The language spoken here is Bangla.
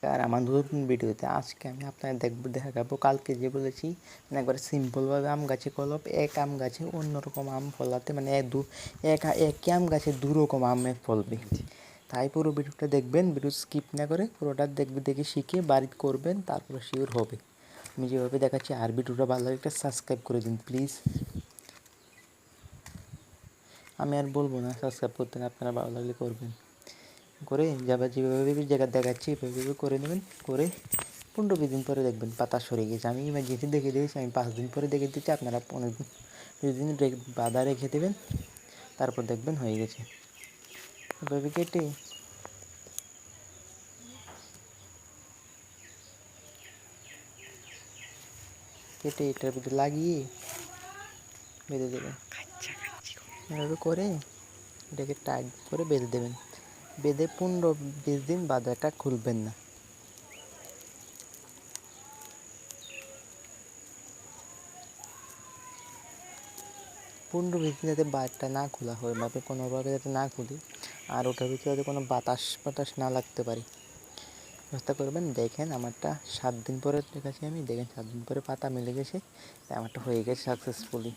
আর আমার নতুন ভিডিওতে আজকে আমি আপনাদের দেখাবো কালকে যে বলেছি একবারে সিম্পলভাবে আম গাছে কলপ, এক আম গাছে অন্যরকম আম ফলাতে, মানে একই আম গাছে দুরকম আমে ফলবে। তাই পুরো ভিডিওটা দেখবেন, ভিডিও স্কিপ না করে পুরোটা দেখে শিখে বাড়িতে করবেন, তারপরে শিওর হবে। আমি যেভাবে দেখাচ্ছি, আর ভিডিওটা ভালো লাগে একটা সাবস্ক্রাইব করে দিন প্লিজ। আমি আর বলবো না সাবস্ক্রাইব করতে, আপনারা ভালো লাগলে করবেন। করে যাবে যেভাবে জায়গা দেখাচ্ছি এভাবে করে নেবেন। করে 15-20 দিন পরে দেখবেন পাতা সরে গেছে। আমি ইমার্জেন্সি দেখে দিয়েছি, আমি 5 দিন পরে দেখে দিচ্ছি, আপনারা 15-20 দিন বাঁধা রেখে দেবেন, তারপর দেখবেন হয়ে গেছে। এভাবে কেটে এটার ভিতরে লাগিয়ে বেঁধে দেবেন। এভাবে করে এটাকে টাইট করে বেঁধে দেবেন। বেঁধে 15-20 দিন বাঁধাটা খুলবেন না। 15-20 দিন যাতে বাইরটা না খোলা হয়, বা কোনোভাবে যাতে না খুলি, আর ওটার ভিতরে যাতে কোনো বাতাস না লাগতে পারে ব্যবস্থা করবেন। দেখেন আমারটা 7 দিন পরে দেখাচ্ছি আমি, দেখেন 7 দিন পরে পাতা মিলে গেছে, আমারটা হয়ে গেছে সাকসেসফুলি।